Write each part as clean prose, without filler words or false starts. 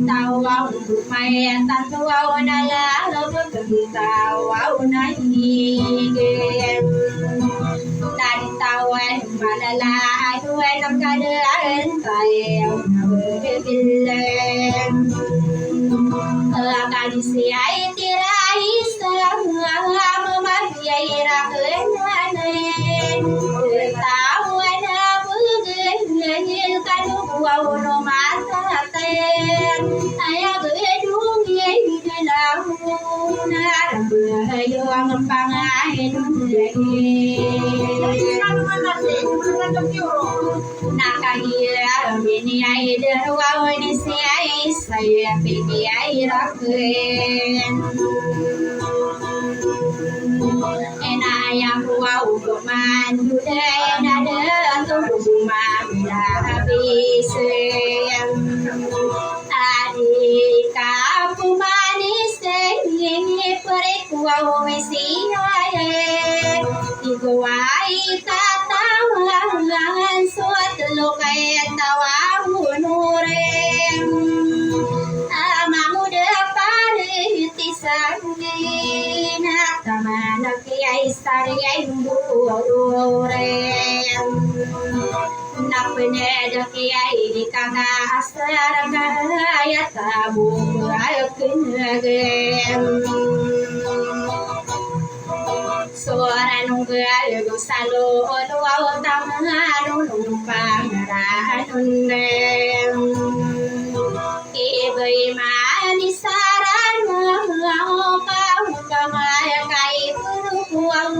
Tawa wow may tan wow na la kita wow na higem dari tawan malala ay nam kadaan tayo na berbilang kadisi ay tirai sa mamagay rakenanen tawan na bugay kanu wow no mataten aya gedung ye dalam na bayo ang pangain nakahira ini ay derwa ni saya pergi ay raken enayang wow keman budaya nada tuma bila habis adika pumanis ini perikuau mesiaye iguai tatawan suatu lokai tawahunurem amamu dapari tisangin tamana kiai sariyai bururem napene dakiai di kaka asar gaya tabu ayo kenagem suara nunggal gusalo doa tamanu numpang ranundem ibai manisaran kau kamaya kai puruan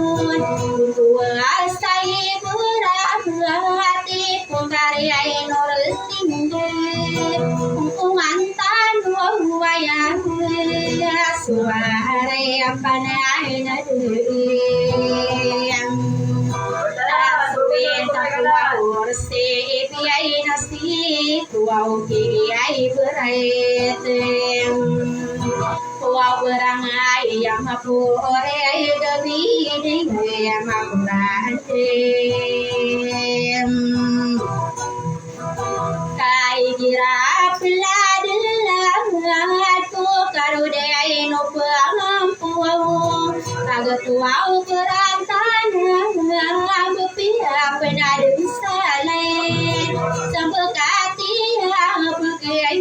dua sai berhati pungkariai nurul tingge umantan wayang suara apa naina se piai nasi tuau kiai berait tuau berangai yang mapore dewi yang mapurante kai gira peladalah tu karudai no pampuau kaga tuau berantan bepia penadem saleh sempekati pakai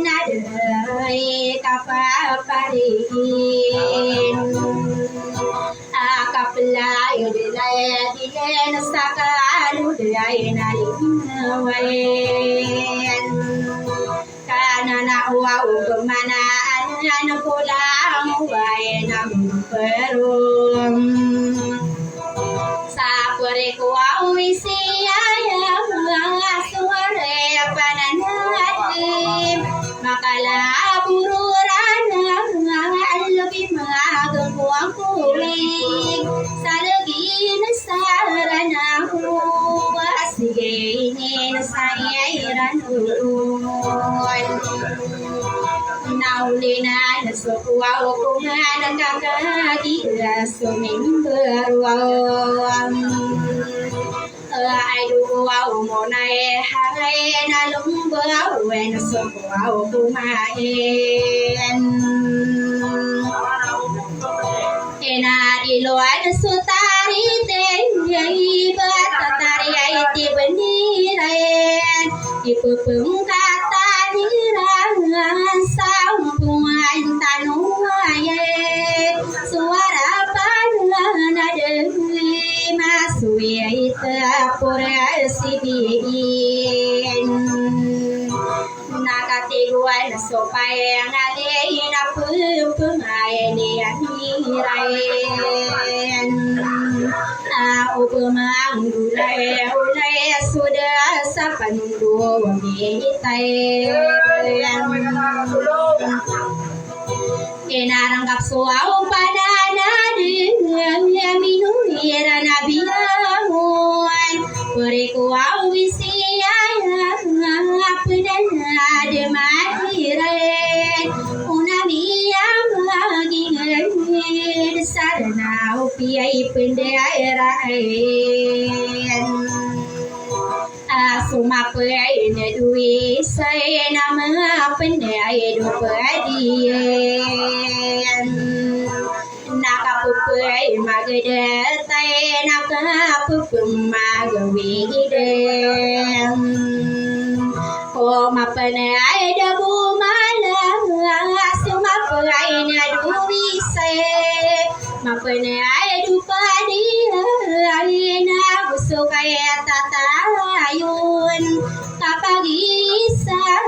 nadai kapaparin akapelai delai dilen sakalu delai nalingwaen kana na wau kemana anak pulang wae nam perum sapore kuau isia ya suare pananatim makala bururan lebih magang kuang kuling salagi nasarana asige ini saya iranun naulina nasukuau kumana kakagi sumin beruang aidu wow monai harai nalung bau nasukuau kumain ena di luar sutari tenjai batatari aiti beniran ipupung kata nirangan sampungan tanuaye suara panana dewi masui ita porasibiin nakatiguan supaya ngalih napumpungai niirain upamang ulay sudah sapandu wamitai inarangkap suau padana dengan minuira nabiyawan berikuau wisia apdana dematiren unamiyam lagi ngir sarana upiai pendairain ma pai ne dui sai nama pene do padien naka pupai magade tai naka pupum magawi de o ma pene do bu mala asuma pai ne dui sai ma pene do padien Sukaya tata ayun kapagi sa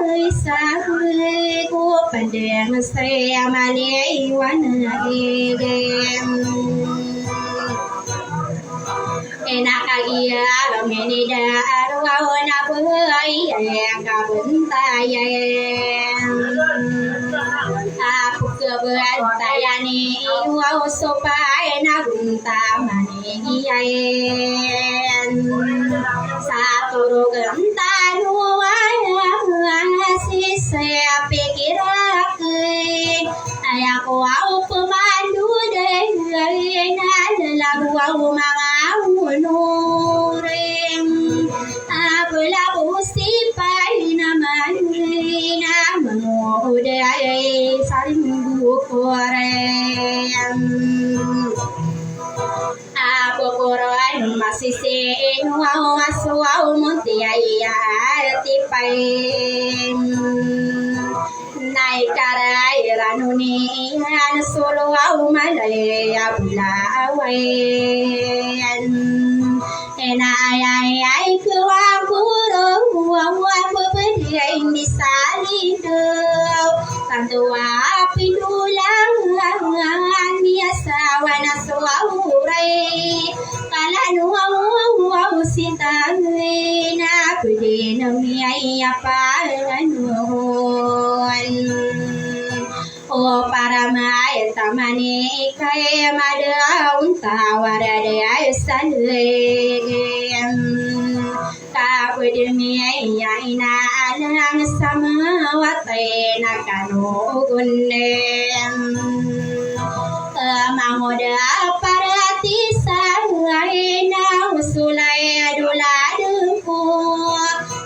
ko pandeng saya malay wana egem enakagia menida arwa na buhay kabuntayan aku kebantayani wow sopay na bunta manigiyan sa turugan tanuan si saya pikirak ay ako pumandu dahil nalalaw mga unuring apula pusipay naman na manguday sa rin Pokoroan masisiin wow aswaw munti ay atipay naikaray ranuni yan suluaw malay abulawayan enayay kuwakuro wapapadiay misalidaw tantuwa pinulang miyasawa na suwauray kalanuwaw sintangin na pwede na miyayapan o para mayatamani kay madaun tawarada salim kapwede miyayainan sama watay na kanugunin mangoda parati saray na usulay aduladun ko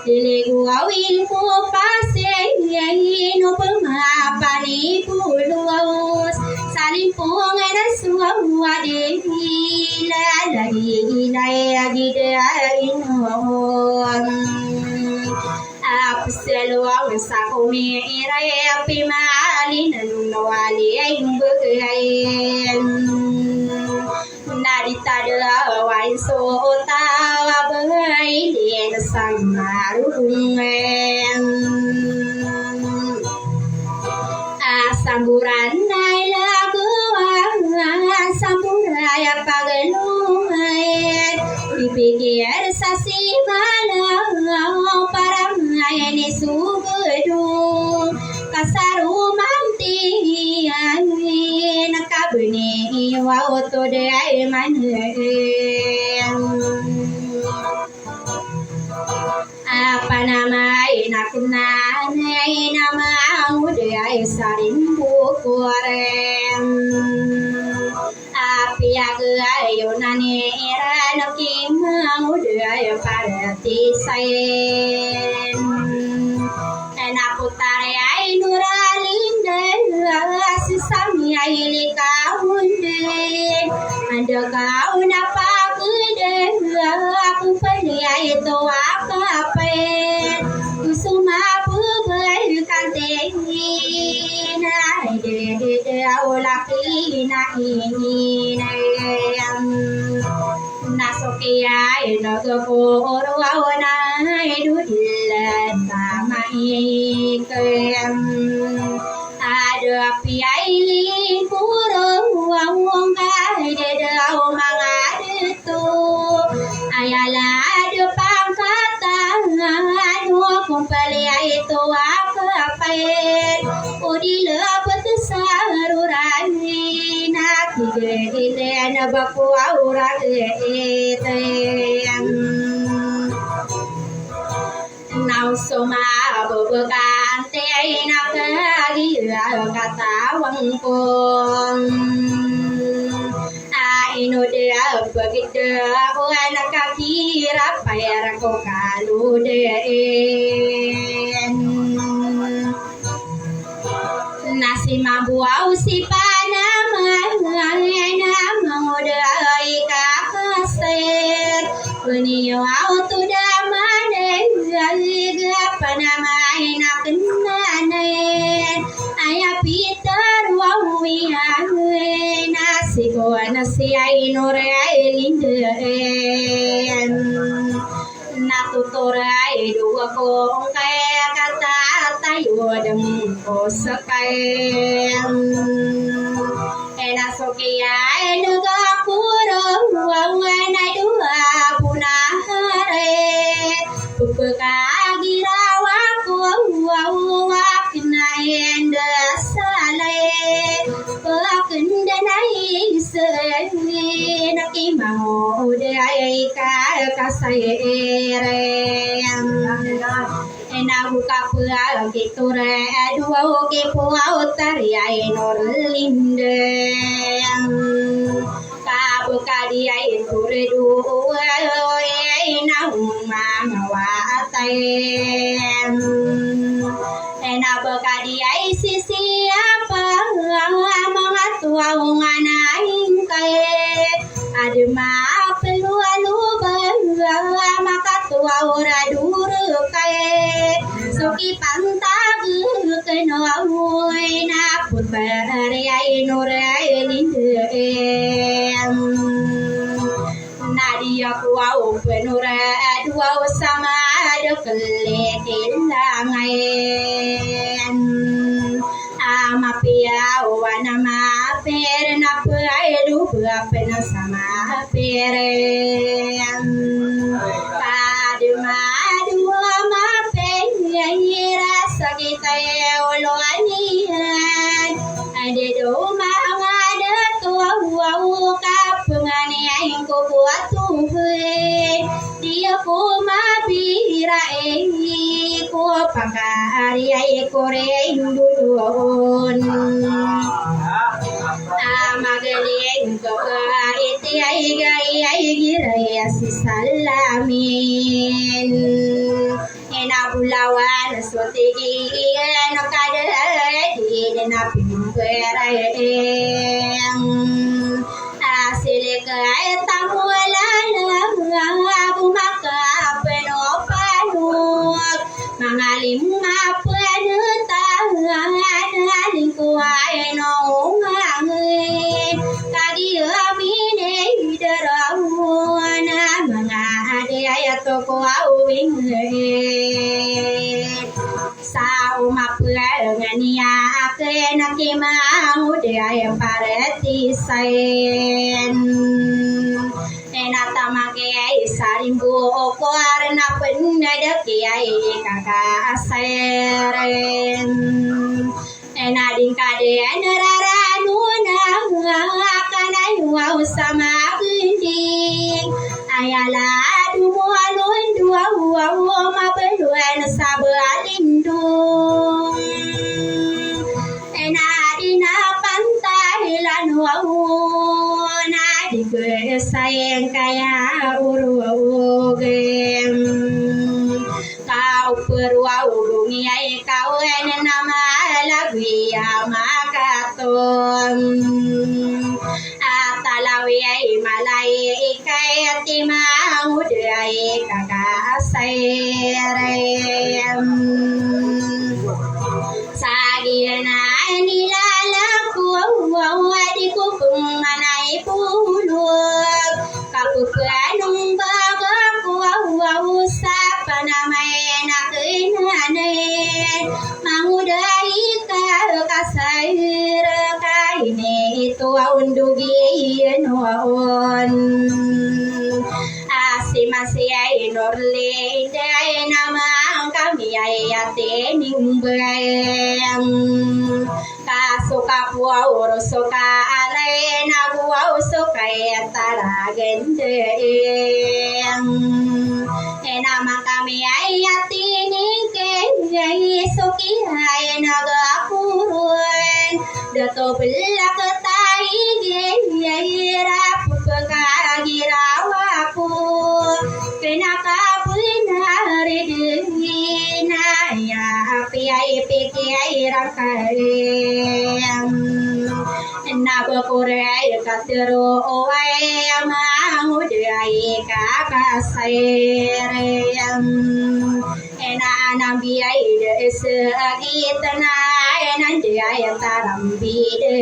diliguawin ko pasenyayin o pumapanipulos salimpong na suwawadin lalagigilay agidain noon Apuselo sa kumiray pimali nanunawali ay bagayin Naditado ay sotawa bagay din sa marungan Samburan ay laguan Samburay pagalungan Pipigir sa simalaw para ngayon isugudong kasarumang tingin nakabuni wow to day manheng apa namay nakunanay namang uday saring bukureng Piagayo nanira nakimang uday parati sayin Naputare ay nuralin sisami ay likawin Andagaw na pagkudin Kung pali ay ito akapin Sumabubal kantingin Ay didaw laki na inginayang Nasukiyay nagpuro na idudilan Tamaikayang Adapi ay lingkuro Wawang kaidaw mga dito Ayala adapang katangan Kung pali ay ito akapin O dilapot sa rurani Nakigigilin na bakuwa uratitayang Now sumabubukante ay nakagila katawang kong ino dia begida wana kakira payar ko kaluden nasi mabuau si panama mengudai kaset Bunyiyo auto damane panama ina kenanen aya Peter wawian nasi nasi ainore linden natutorai dua ko kaya kata tayo dem ko sakay ena sokia enuga puro wawana dua punahare pupakagirawa ko wawa kinaenda sale pakenda nai se nakimao dai ka kasere ena buka pula gitu re dua oke puau taria enorlinde kabuka dia itu re dua ena mamawatai ena buka dia isi siapa mga tua nganaing kae adema pelualu maka tua ora duru kae soki pantag kenoy na putari ay noray linde nadia kuau penura dua sama dekle tilangai amapia wana ma per na pai lu pena sama pere padma dua ma pe yira sakita olonian ade do ma ngada tua ka pengani aing ko buat tuhe dia ko ma bira ko pakari ai kore indulun amagalien ko iti ai gira si salamin ena bulawan sotigi eno kada di na pinkwera asile ka tamwala aku maka penopanu mangalim mapenu tangan kuai no ngangin tadi amine derawana mangade ayato ko awing sao mapengania ke nakimau de ayam pareti saen enata make sarimbu ko arna penna de kiai kakak aseren enading kade neraranu kana wau sama ginding ayala dumualun dua wau mabeluen sabalindung enadina pantai lan wau nadi sayang kaya urugem kau perwau dunia kau nama lagi makaton atalawi malai kaya timau dai kakak serem sagina nilalaku wadiku penganai puluk kapu kanung bagaku sapa namanya nak inane mangudai kasir kaine itu undugi noon masih ay norle day namang kami ay atening bayang kaso kapwa uruso ka alay nagwa uso kay taragende namang kami ay atening kay soki ay nagapuruan dato bilak tayo gay rapu pekagirawaku kenaka benar dina ya piai pikiai rakayam na bakurai katero oai mangu dai kakasayam ena nambiai de segitana ena dai tarambi de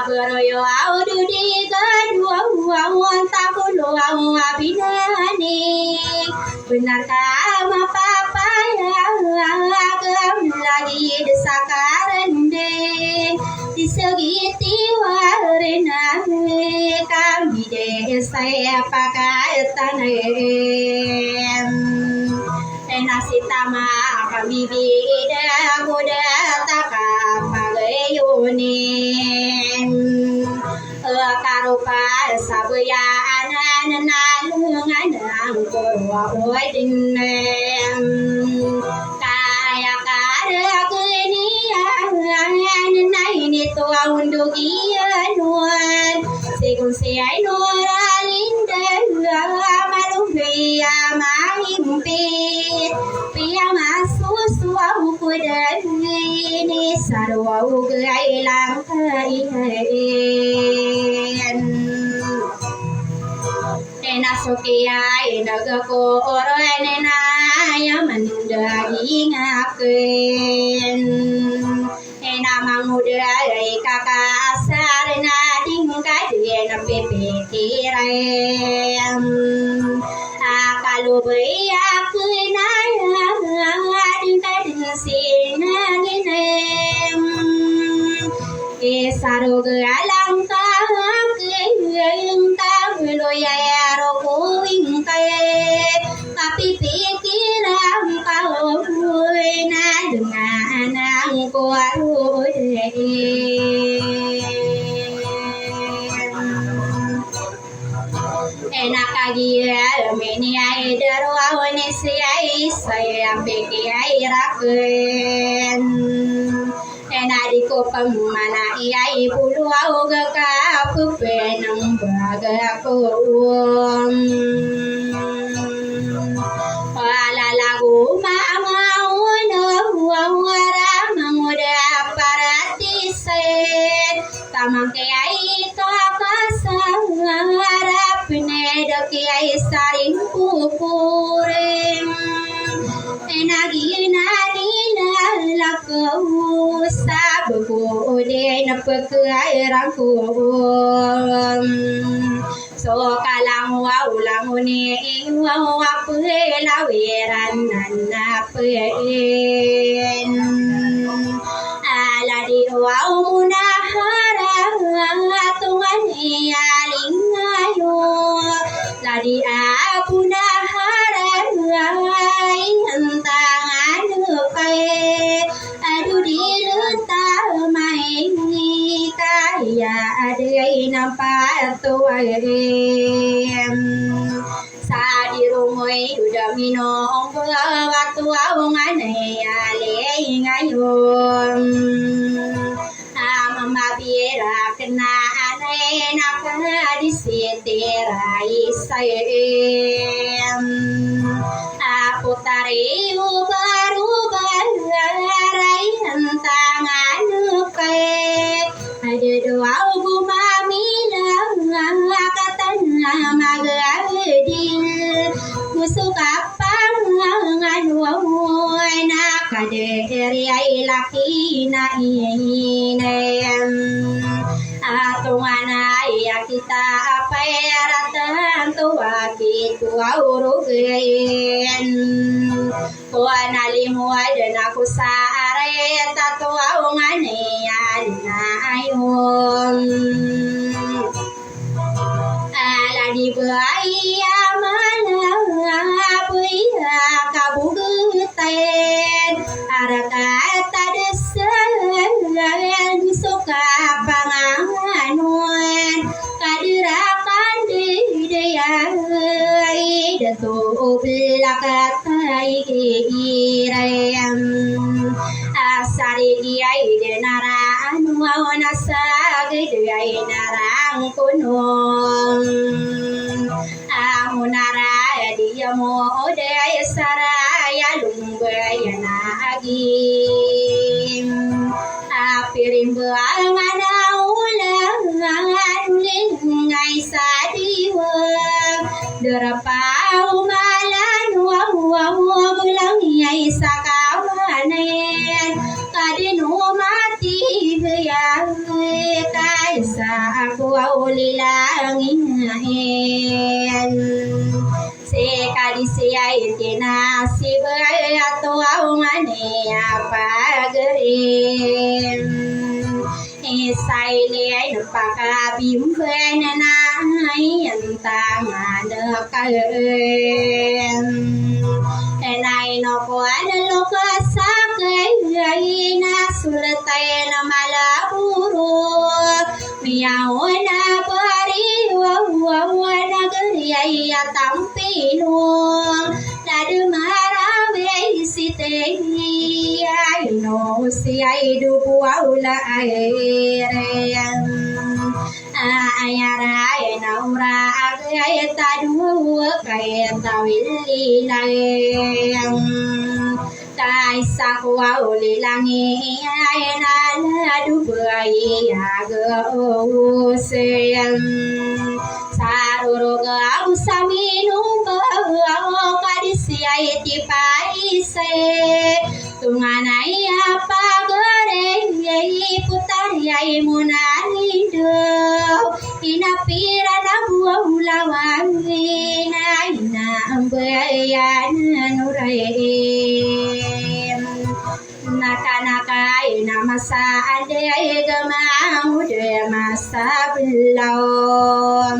kabroyo audu di kedua wan takulu abinani benarkah papa ya lagi desakarende di segiti warna kami desa pakai tanem nasi tama kami bida muda takapagayunin karupa sabya anan nalungan ang kurwa wadinem kaya kara kenian naini tua undugian nuan segun siay noralinda malumbiya mahimpit piya masusuaw kudani sarwa ugay lang kain Nasukiai nagako oroy nenaya mandagi ngaken namangudai kakasar nading kadien pipikiran akalubai akunaya ading kading sinaginem Sarog alang kahang kayang tabuloyaro kuing kay kapipikirang kahoy na dengan ang kuwarude enakagia meniay darwa nisiyay sayang pikiyay raken Enadiko pamana iyai puluau gakapu penang bagaku Walalagu ma'amauno wawara manguda paratise Tamang kiyai kakasara Pineda kiyai saring kukuring Enagina nila lakau sabuku de napakairangku so kalang waulang uni wau apela wiran nanapen ala di wau munahara tuan ialing ayo ladi apunahara tangan kay adu diluta mai kaya adai nampak tuaem sa di rumoi udah minum waktu awangan ale ngayon mama biara kena ane nak di setirai sayem putari ubah-ubah rai tangan kay ada dua gumamila katan magadil musuh kapang nganuoy nakaderi ay laki na inem atong anay kita apayaratan tuwa kitua urugayin kuan alimuad na ko sa aret tatuaw nganiyan na ayon ala di baya malapoy kabuguten arakata desan suka panganuan kadirakan didayay datu belakatai kirayam asari giyay denaraan mau nasa gede narang kunung amunara dia mo de saraya lumbaya nagi apiring buangana ulang ngadulin ngai sadiwa derapau malan wa bulang yai sakawanen kadinu mati yang kaisa aku ulilang ingin sekali siai tina si atau mane apa gerim isai liai napaka bimben na tangan kaen enai no kuan lokasa kai na sultai na malaburu miau na pari wa na gari tampinu ladu marabe site ai no si ai du puaula ai ayara naura ay tadu kay tawili lang kay sakwa uli langi ay naladu bay agusem saruro ga usaminu ba kadisi ay tipaise tunganay apa goreng yai putari ay munanido inapira na buah ulawan ina ambayan nuraim naka ina masa ade gamau de masa belum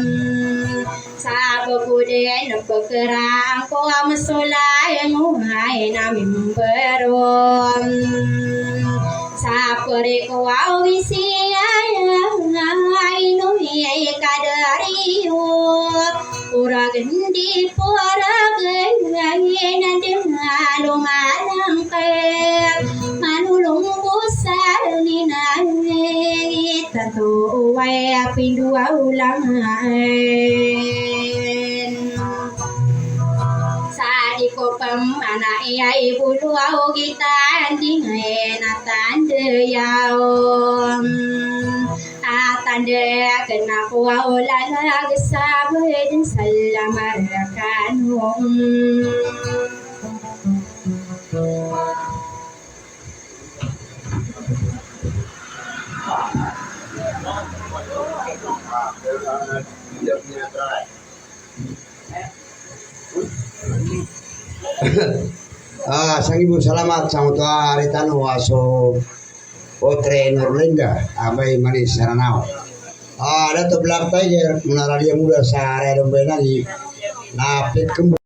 sababude na pekerang ko amsulay nguhay na mimberom sapore ko awisi ay nuhi kadariyo uragandi poragay nandengalumanang kaya manulong busal ni nanay tatuway pindua ulangan sadi ko pamana ay buluaw gitan dingay natandayawam tanda kena kuwa ulala sabar dan salamarkan sang ibu selamat sang tua Ritano waso Potre Nurlinda abai manis saranau ada tu belakang je menara dia muda sehari domba lagi napit